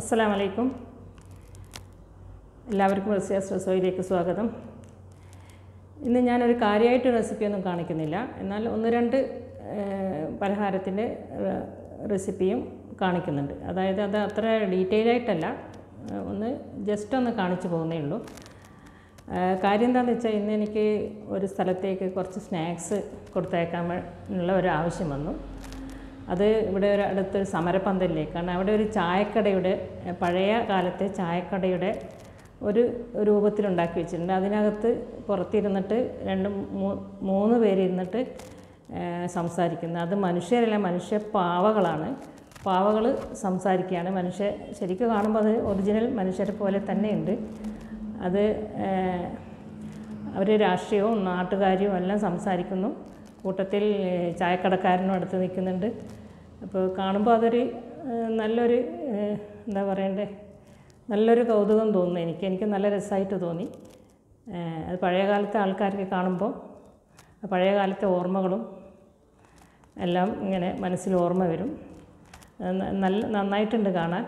അസ്സലാമു അലൈക്കും. എല്ലാവർക്കും റസോയിലേക്ക് സ്വാഗതം. ഇന്ന് ഞാനൊരു കാര്യമായിട്ട് റെസിപ്പിയൊന്നും കാണിക്കുന്നില്ല, എന്നാൽ ഒന്ന് രണ്ട് പലഹാരത്തിൻ്റെ റെസിപ്പിയും കാണിക്കുന്നുണ്ട്. അതായത് അത് അത്ര ഡീറ്റെയിൽ ആയിട്ടല്ല, ഒന്ന് ജസ്റ്റ് ഒന്ന് കാണിച്ചു പോകുന്നേ ഉള്ളൂ. കാര്യം എന്താണെന്ന് വെച്ചാൽ, ഇന്ന് എനിക്ക് ഒരു സ്ഥലത്തേക്ക് കുറച്ച് സ്നാക്സ് കൊടുത്തയക്കാനുള്ള ഒരു ആവശ്യം വന്നു. അത് ഇവിടെ ഒരു അടുത്തൊരു സമരപ്പന്തലിലേക്കാണ്. അവിടെ ഒരു ചായക്കടയുടെ, പഴയ കാലത്തെ ചായക്കടയുടെ ഒരു രൂപത്തിലുണ്ടാക്കി വെച്ചിട്ടുണ്ട്. അതിനകത്ത് പുറത്തിരുന്നിട്ട് മൂന്ന് പേരിരുന്നിട്ട് സംസാരിക്കുന്നത്. അത് മനുഷ്യരല്ല, പാവകളാണ്. പാവകൾ സംസാരിക്കുകയാണ്. ശരിക്കും കാണുമ്പോൾ അത് ഒറിജിനൽ മനുഷ്യരെ പോലെ തന്നെയുണ്ട്. അത് അവർ രാഷ്ട്രീയവും നാട്ടുകാര്യവും എല്ലാം സംസാരിക്കുന്നു. കൂട്ടത്തിൽ ചായക്കടക്കാരനും അടുത്ത് നിൽക്കുന്നുണ്ട്. അപ്പോൾ കാണുമ്പോൾ അതൊരു നല്ലൊരു എന്താ പറയണ്ടേ, നല്ലൊരു കൗതുകം തോന്നുന്നു. എനിക്ക് നല്ല രസമായിട്ട് തോന്നി. അത് പഴയകാലത്തെ ആൾക്കാർക്ക് കാണുമ്പോൾ പഴയകാലത്തെ ഓർമ്മകളും എല്ലാം ഇങ്ങനെ മനസ്സിൽ ഓർമ്മ വരും. നന്നായിട്ടുണ്ട് കാണാൻ.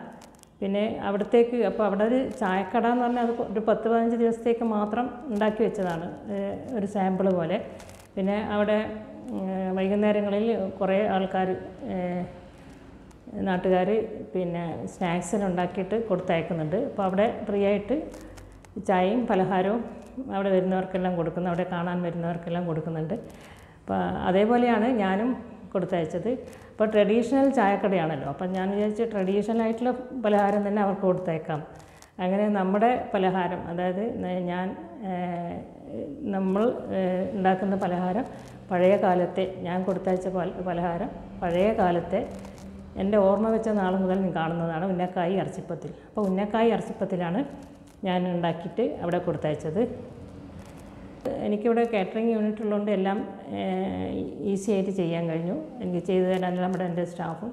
പിന്നെ അവിടത്തേക്ക്, അപ്പോൾ അവിടെ ഒരു ചായക്കട എന്ന് പറഞ്ഞാൽ അത് ഒരു 10-15 ദിവസത്തേക്ക് മാത്രം ഉണ്ടാക്കി വെച്ചതാണ്, ഒരു സാമ്പിൾ പോലെ. പിന്നെ അവിടെ വൈകുന്നേരങ്ങളിൽ കുറേ ആൾക്കാർ, നാട്ടുകാർ പിന്നെ സ്നാക്സിനുണ്ടാക്കിയിട്ട് കൊടുത്തയക്കുന്നുണ്ട്. അപ്പോൾ അവിടെ ഫ്രീ ആയിട്ട് ചായയും പലഹാരവും അവിടെ വരുന്നവർക്കെല്ലാം കൊടുക്കുന്നു, അവിടെ കാണാൻ വരുന്നവർക്കെല്ലാം കൊടുക്കുന്നുണ്ട്. അപ്പോൾ അതേപോലെയാണ് ഞാനും കൊടുത്തയച്ചത്. അപ്പോൾ ട്രഡീഷണൽ ചായക്കടയാണല്ലോ, അപ്പം ഞാൻ വിചാരിച്ചു ട്രഡീഷണൽ ആയിട്ടുള്ള പലഹാരം തന്നെ അവർക്ക് കൊടുത്തയക്കാം. അങ്ങനെ നമ്മുടെ പലഹാരം, അതായത് നമ്മൾ ഉണ്ടാക്കുന്ന പലഹാരം പഴയ കാലത്തെ, ഞാൻ കൊടുത്തയച്ച പലഹാരം പഴയ കാലത്തെ എൻ്റെ ഓർമ്മ വെച്ച നാൾ മുതൽ കാണുന്നതാണ് ഉന്നക്കായി ഇറച്ചിപ്പത്തിൽ. അപ്പോൾ ഉന്നക്കായി ഇറച്ചിപ്പത്തിലാണ് ഞാൻ ഉണ്ടാക്കിയിട്ട് അവിടെ കൊടുത്തയച്ചത്. എനിക്കിവിടെ കാറ്ററിംഗ് യൂണിറ്റ് ഉള്ളതുകൊണ്ട് എല്ലാം ഈസി ആയിട്ട് ചെയ്യാൻ കഴിഞ്ഞു. എനിക്ക് ചെയ്തു തരാനെല്ലാം എൻ്റെ സ്റ്റാഫും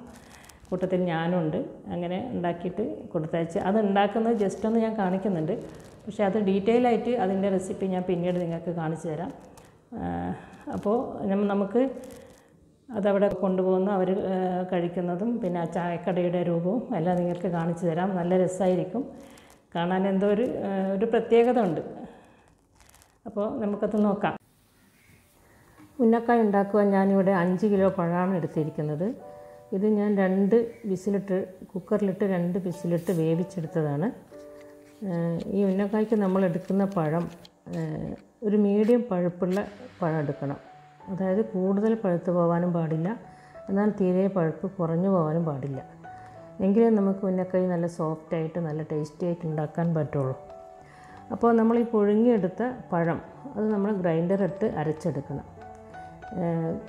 കൂട്ടത്തിൽ ഞാനും ഉണ്ട്. അങ്ങനെ ഉണ്ടാക്കിയിട്ട് കൊടുത്തയച്ച്, അത് ഉണ്ടാക്കുന്നത് ജസ്റ്റ് ഒന്ന് ഞാൻ കാണിക്കുന്നുണ്ട്. പക്ഷേ അത് ഡീറ്റെയിൽ ആയിട്ട് അതിൻ്റെ റെസിപ്പി ഞാൻ പിന്നീട് നിങ്ങൾക്ക് കാണിച്ചു തരാം. അപ്പോൾ നമുക്ക് അതവിടെ കൊണ്ടുപോകുന്ന അവർ കഴിക്കുന്നതും പിന്നെ ആ ചായക്കടയുടെ രൂപവും എല്ലാം നിങ്ങൾക്ക് കാണിച്ചു തരാം. നല്ല രസമായിരിക്കും കാണാൻ. എന്തോ ഒരു പ്രത്യേകത ഉണ്ട്. അപ്പോൾ നമുക്കത് നോക്കാം. ഉന്നക്കായ ഉണ്ടാക്കുവാൻ ഞാനിവിടെ 5 കിലോ പഴമാണ് എടുത്തിരിക്കുന്നത്. ഇത് ഞാൻ 2 വിസിലിട്ട്, കുക്കറിലിട്ട് 2 വിസിലിട്ട് വേവിച്ചെടുത്തതാണ്. ഈ ഉന്നക്കായ്ക്ക് നമ്മൾ എടുക്കുന്ന പഴം ഒരു മീഡിയം പഴുപ്പുള്ള പഴം എടുക്കണം. അതായത് കൂടുതൽ പഴുത്ത് പോകാനും പാടില്ല, എന്നാൽ തീരെ പഴുപ്പ് കുറഞ്ഞു പോകാനും പാടില്ല. എങ്കിലേ നമുക്ക് ഉന്നക്കായ് നല്ല സോഫ്റ്റായിട്ട് നല്ല ടേസ്റ്റി ആയിട്ട് ഉണ്ടാക്കാൻ പറ്റുള്ളൂ. അപ്പോൾ നമ്മൾ ഈ പുഴുങ്ങിയെടുത്ത പഴം അത് നമ്മൾ ഗ്രൈൻഡറിലിട്ട് അരച്ചെടുക്കണം.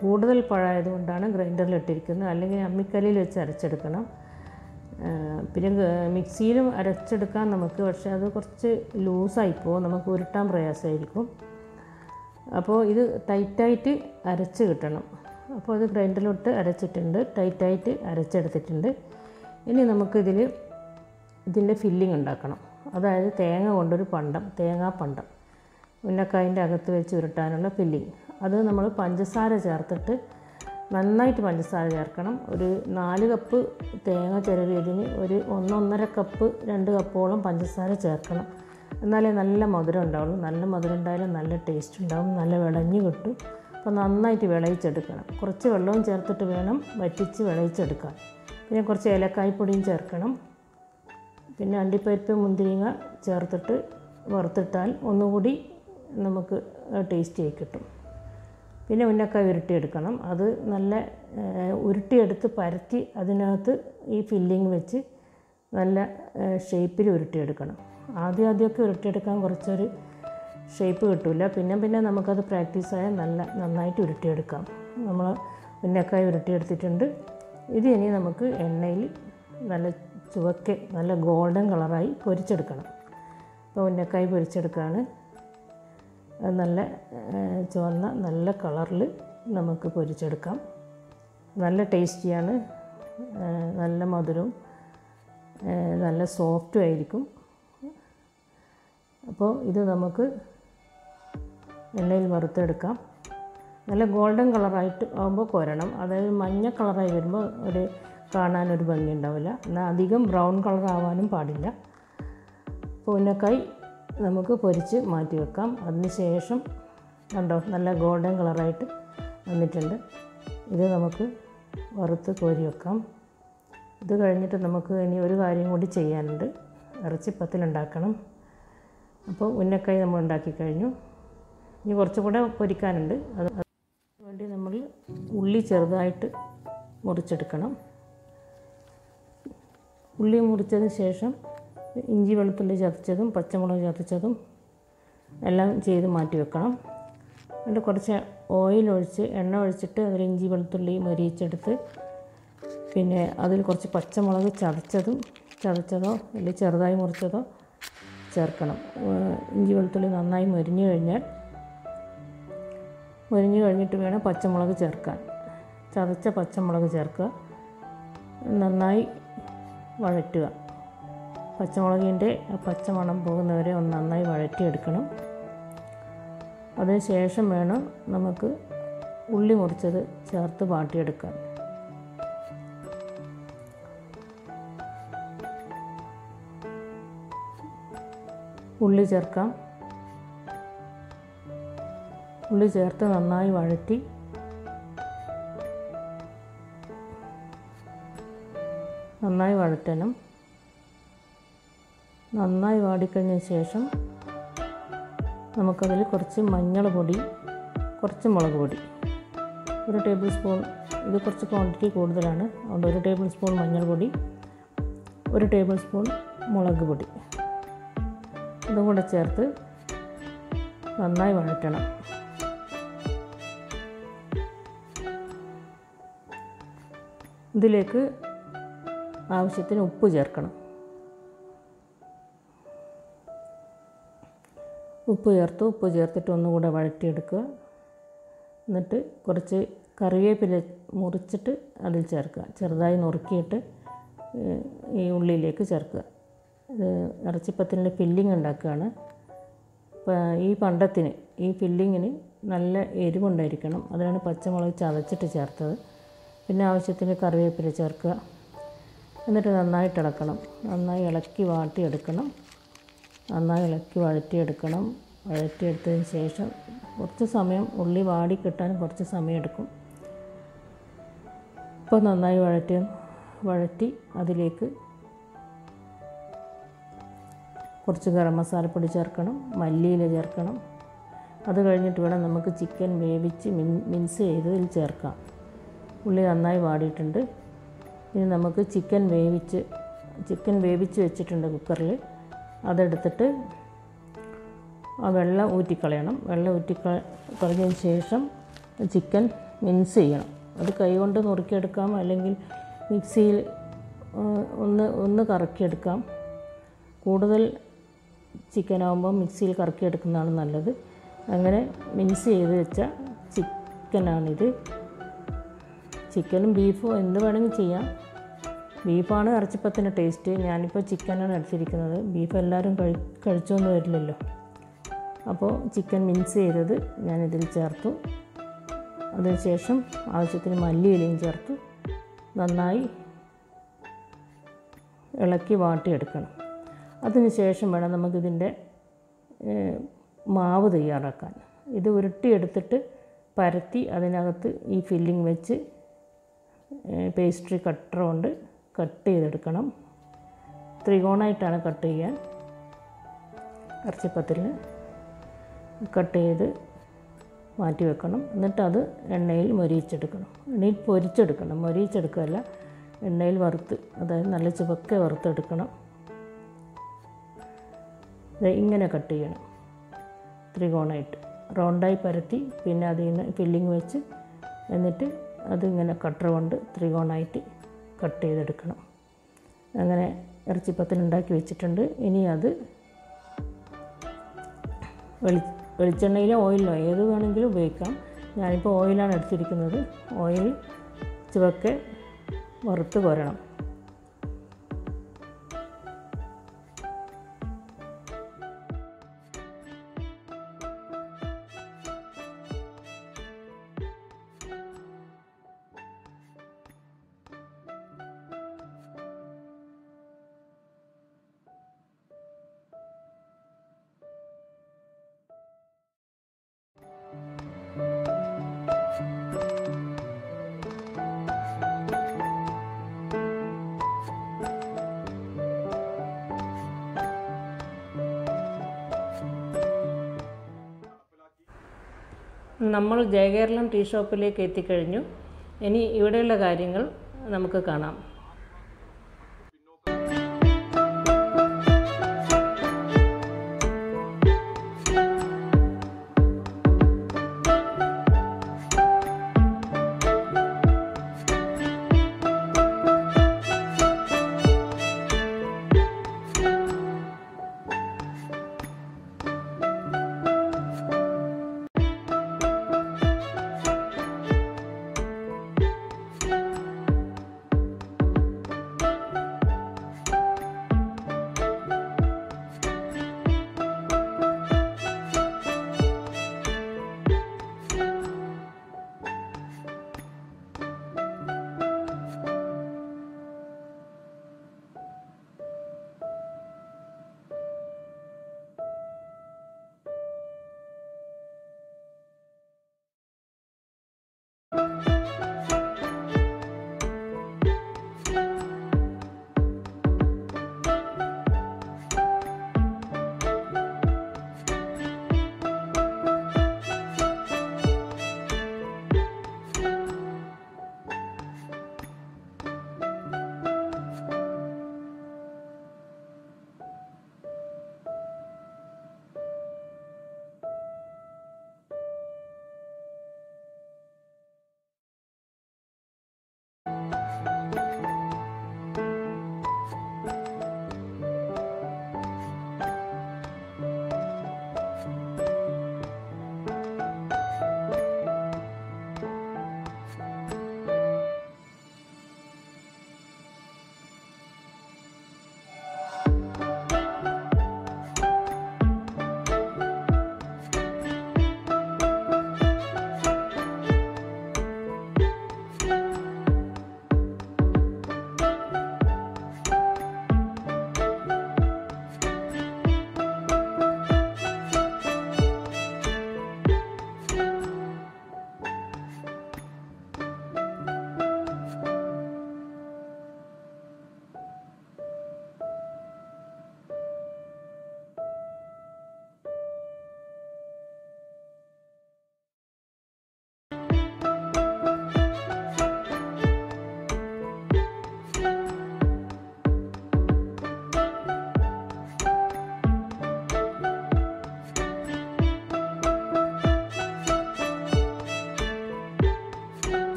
കൂടുതൽ പഴമായതുകൊണ്ടാണ് ഗ്രൈൻഡറിലിട്ടിരിക്കുന്നത്, അല്ലെങ്കിൽ അമ്മിക്കല്ലിൽ വെച്ച് അരച്ചെടുക്കണം. പിന്നെ മിക്സിയിലും അരച്ചെടുക്കാൻ നമുക്ക്, പക്ഷേ അത് കുറച്ച് ലൂസായിപ്പോവും, നമുക്ക് ഉരുട്ടാൻ പ്രയാസമായിരിക്കും. അപ്പോൾ ഇത് ടൈറ്റായിട്ട് അരച്ച് കിട്ടണം. അപ്പോൾ അത് ഗ്രൈൻഡറിലിട്ട് അരച്ചിട്ടുണ്ട്, ടൈറ്റായിട്ട് അരച്ചെടുത്തിട്ടുണ്ട്. ഇനി ഇതിൻ്റെ ഫില്ലിംഗ് ഉണ്ടാക്കണം. അതായത് തേങ്ങ കൊണ്ടൊരു തേങ്ങാപ്പണ്ടം ഉന്നക്കായൻ്റെ അകത്ത് വെച്ച് ഉരുട്ടാനുള്ള ഫില്ലിംഗ്. അത് നമ്മൾ പഞ്ചസാര ചേർത്തിട്ട്, നന്നായിട്ട് പഞ്ചസാര ചേർക്കണം. ഒരു 4 കപ്പ് തേങ്ങ ചിരവിയതിന് ഒരു 1-1.5 കപ്പ് 2 കപ്പോളം പഞ്ചസാര ചേർക്കണം. എന്നാലേ നല്ല മധുരം ഉണ്ടാവുള്ളൂ. നല്ല മധുരം ഉണ്ടായാലും നല്ല ടേസ്റ്റ് ഉണ്ടാവും, നല്ല വിളഞ്ഞ് കിട്ടും. അപ്പോൾ നന്നായിട്ട് വിളയിച്ചെടുക്കണം. കുറച്ച് വെള്ളവും ചേർത്തിട്ട് വേണം വറ്റിച്ച് വിളയിച്ചെടുക്കാൻ. പിന്നെ കുറച്ച് ഏലക്കായ്പ്പൊടിയും ചേർക്കണം. പിന്നെ അണ്ടിപ്പരിപ്പ്, മുന്തിരിങ്ങ ചേർത്തിട്ട് വറുത്തിട്ടാൽ ഒന്നുകൂടി നമുക്ക് ടേസ്റ്റി ആയി കിട്ടും. പിന്നെ ഉന്നക്കായ ഉരുട്ടിയെടുക്കണം. അത് നല്ല ഉരുട്ടിയെടുത്ത് പരത്തി അതിനകത്ത് ഈ ഫില്ലിങ് വെച്ച് നല്ല ഷേപ്പിൽ ഉരുട്ടിയെടുക്കണം. ആദ്യമൊക്കെ ഉരുട്ടിയെടുക്കാൻ കുറച്ചൊരു ഷേപ്പ് കിട്ടില്ല. പിന്നെ നമുക്കത് പ്രാക്ടീസായാൽ നന്നായിട്ട് ഉരുട്ടിയെടുക്കാം. നമ്മൾ ഉന്നക്കായ ഉരുട്ടിയെടുത്തിട്ടുണ്ട്. ഇത് ഇനി നമുക്ക് എണ്ണയിൽ നല്ല ചുവക്കെ, നല്ല ഗോൾഡൻ കളറായി പൊരിച്ചെടുക്കണം. ഇപ്പോൾ ഉന്നക്കായ പൊരിച്ചെടുക്കുകയാണ്. അത് നല്ല ചുവന്ന നല്ല കളറിൽ നമുക്ക് പൊരിച്ചെടുക്കാം. നല്ല ടേസ്റ്റിയാണ്, നല്ല മധുരവും നല്ല സോഫ്റ്റും ആയിരിക്കും. അപ്പോൾ ഇത് നമുക്ക് എണ്ണയിൽ വറുത്തെടുക്കാം. നല്ല ഗോൾഡൻ കളറായിട്ട് ആകുമ്പോൾ കോരണം. അതായത് മഞ്ഞ കളറായി വരുമ്പോൾ ഒരു കാണാനൊരു ഭംഗി ഉണ്ടാവില്ല. എന്നാൽ അധികം ബ്രൗൺ കളർ ആവാനും പാടില്ല. അപ്പോൾ ഉന്നക്കായ് നമുക്ക് പൊരിച്ച് മാറ്റി വെക്കാം. അതിന് ശേഷം കണ്ടോ നല്ല ഗോൾഡൻ കളറായിട്ട് വന്നിട്ടുണ്ട്. ഇത് നമുക്ക് വറുത്ത് കോരി വെക്കാം. ഇത് കഴിഞ്ഞിട്ട് നമുക്ക് ഇനി ഒരു കാര്യം കൂടി ചെയ്യാനുണ്ട്. ഇറച്ചിപ്പത്തിൽ ഉണ്ടാക്കണം. അപ്പോൾ ഉന്നക്കായ് നമ്മൾ ഉണ്ടാക്കി കഴിഞ്ഞു. ഇനി കുറച്ചുകൂടെ പൊരിക്കാനുണ്ട്. അതിന് വേണ്ടി നമ്മൾ ഉള്ളി ചെറുതായിട്ട് മുറിച്ചെടുക്കണം. ഉള്ളി മുറിച്ചതിന് ശേഷം ഇഞ്ചി വെളുത്തുള്ളി ചതച്ചതും പച്ചമുളക് ചതച്ചതും എല്ലാം ചെയ്ത് മാറ്റി വെക്കണം. എന്നിട്ട് കുറച്ച് ഓയിലൊഴിച്ച് എണ്ണ ഒഴിച്ചിട്ട് അതിൽ ഇഞ്ചി വെളുത്തുള്ളി മൊരിയിച്ചെടുത്ത് പിന്നെ അതിൽ കുറച്ച് പച്ചമുളക് ചതച്ചതോ അല്ലെങ്കിൽ ചെറുതായി മുറിച്ചതോ ചേർക്കണം. ഇഞ്ചി വെളുത്തുള്ളി നന്നായി മൊരിഞ്ഞു കഴിഞ്ഞിട്ട് വേണം പച്ചമുളക് ചേർക്കാൻ. ചതച്ച പച്ചമുളക് ചേർക്കുക. നന്നായി വഴറ്റുക. പച്ചമുളകിൻ്റെ പച്ചമണം പോകുന്നവരെ ഒന്ന് നന്നായി വഴറ്റിയെടുക്കണം. അതിന് ശേഷം വേണം നമുക്ക് ഉള്ളി മുറിച്ചത് ചേർത്ത് വാട്ടിയെടുക്കാൻ. ഉള്ളി ചേർക്കാം. ഉള്ളി ചേർത്ത് നന്നായി വഴറ്റി നന്നായി വഴറ്റണം. നന്നായി വാടിക്കഴിഞ്ഞ ശേഷം നമുക്കതിൽ കുറച്ച് മഞ്ഞൾ പൊടി, കുറച്ച് മുളക് പൊടി, 1 ടേബിൾ സ്പൂൺ, ഇത് കുറച്ച് ക്വാണ്ടിറ്റി കൂടുതലാണ്, അതുകൊണ്ട് 1 ടേബിൾ സ്പൂൺ മഞ്ഞൾ പൊടി, 1 ടേബിൾ സ്പൂൺ മുളക് പൊടി ഇതും കൂടെ ചേർത്ത് നന്നായി വഴറ്റണം. ഇതിലേക്ക് ആവശ്യത്തിന് ഉപ്പ് ചേർക്കണം. ഉപ്പ് ചേർത്തിട്ട് ഒന്നുകൂടെ വഴറ്റിയെടുക്കുക. എന്നിട്ട് കുറച്ച് കറിവേപ്പില മുറിച്ചിട്ട് അതിൽ ചേർക്കുക. ചെറുതായി നുറുക്കിയിട്ട് ഈ ഉള്ളിയിലേക്ക് ചേർക്കുക. ഇറച്ചിപ്പത്തിലിൻ്റെ ഫില്ലിങ് ഉണ്ടാക്കുകയാണ്. ഈ ഫില്ലിങ്ങിന് നല്ല എരിവുണ്ടായിരിക്കണം. അതിനാണ് പച്ചമുളക് ചതച്ചിട്ട് ചേർത്തത്. പിന്നെ ആവശ്യത്തിന് കറിവേപ്പില ചേർക്കുക. എന്നിട്ട് നന്നായിട്ട് ഇളക്കണം. നന്നായി ഇളക്കി വാട്ടിയെടുക്കണം. നന്നായി ഇളക്കി വഴറ്റിയെടുക്കണം. വഴറ്റിയെടുത്തതിന് ശേഷം കുറച്ച് സമയം ഉള്ളി വാടി കിട്ടാൻ കുറച്ച് സമയം എടുക്കും. ഇപ്പോൾ നന്നായി വഴറ്റി അതിലേക്ക് കുറച്ച് ഗരം മസാലപ്പൊടി ചേർക്കണം, മല്ലിയില ചേർക്കണം. അത് കഴിഞ്ഞിട്ട് വേണം നമുക്ക് ചിക്കൻ വേവിച്ച് മിക്സ് ചെയ്ത് ഇതിൽ ചേർക്കാം. ഉള്ളി നന്നായി വാടിയിട്ടുണ്ട്. ഇനി നമുക്ക് ചിക്കൻ വേവിച്ച് വെച്ചിട്ടുണ്ട് കുക്കറിൽ. അതെടുത്തിട്ട് ആ വെള്ളം ഊറ്റിക്കളയണം. വെള്ളം കളഞ്ഞതിന് ശേഷം ചിക്കൻ മിക്സ് ചെയ്യണം. അത് കൈകൊണ്ട് നുറുക്കിയെടുക്കാം, അല്ലെങ്കിൽ മിക്സിയിൽ ഒന്ന് കറക്കിയെടുക്കാം. കൂടുതൽ ചിക്കനാകുമ്പോൾ മിക്സിയിൽ കറക്കിയെടുക്കുന്നതാണ് നല്ലത്. അങ്ങനെ മിക്സ് ചെയ്ത് വെച്ച ചിക്കനാണിത്. ചിക്കനും ബീഫും എന്ത് വേണമെങ്കിലും ചെയ്യാം. ബീഫാണ് ഇറച്ചിപ്പത്തിന് ടേസ്റ്റ്. ഞാനിപ്പോൾ ചിക്കനാണ് എടുത്തിരിക്കുന്നത്. ബീഫ് എല്ലാവരും കഴിച്ചൊന്നും വരില്ലല്ലോ. അപ്പോൾ ചിക്കൻ മിക്സ് ചെയ്തത് ഞാനിതിൽ ചേർത്തു. അതിനുശേഷം ആവശ്യത്തിന് മല്ലിയിലയും ചേർത്തു നന്നായി ഇളക്കി വാട്ടിയെടുക്കണം. അതിനുശേഷം വേണം നമുക്കിതിൻ്റെ മാവ് തയ്യാറാക്കാൻ. ഇത് ഉരുട്ടിയെടുത്തിട്ട് പരത്തി അതിനകത്ത് ഈ ഫില്ലിങ് വെച്ച് പേസ്ട്രി കട്ടർ കൊണ്ട് കട്ട് ചെയ്തെടുക്കണം. ത്രികോണമായിട്ടാണ് കട്ട് ചെയ്യാൻ. ഇറച്ചിപ്പത്തിലിന് കട്ട് ചെയ്ത് മാറ്റി വെക്കണം. എന്നിട്ട് അത് എണ്ണയിൽ പൊരിച്ചെടുക്കല്ല, എണ്ണയിൽ വറുത്ത്, അതായത് നല്ല ചുവക്കെ വറുത്തെടുക്കണം. ഇങ്ങനെ കട്ട് ചെയ്യണം. ത്രികോണമായിട്ട് റൗണ്ടായി പരത്തി പിന്നെ അതിൽ നിന്ന് ഫില്ലിങ് വെച്ച് എന്നിട്ട് അതിങ്ങനെ കട്ടർ കൊണ്ട് ത്രികോണമായിട്ട് കട്ട് ചെയ്തെടുക്കണം. അങ്ങനെ ഇറച്ചിപ്പത്തിലുണ്ടാക്കി വെച്ചിട്ടുണ്ട്. ഇനി അത് വെളിച്ചെണ്ണയിലോ ഓയിലിലോ ഏത് വേണമെങ്കിലും ഉപയോഗിക്കാം. ഞാനിപ്പോൾ ഓയിലാണ് എടുത്തിരിക്കുന്നത്. ഓയിൽ ചുവക്കെ വറുത്ത് കോരണം. നമ്മൾ ജയകേരളം ടീ ഷോപ്പിലേക്ക് എത്തിക്കഴിഞ്ഞു. ഇനി ഇവിടെയുള്ള കാര്യങ്ങൾ നമുക്ക് കാണാം.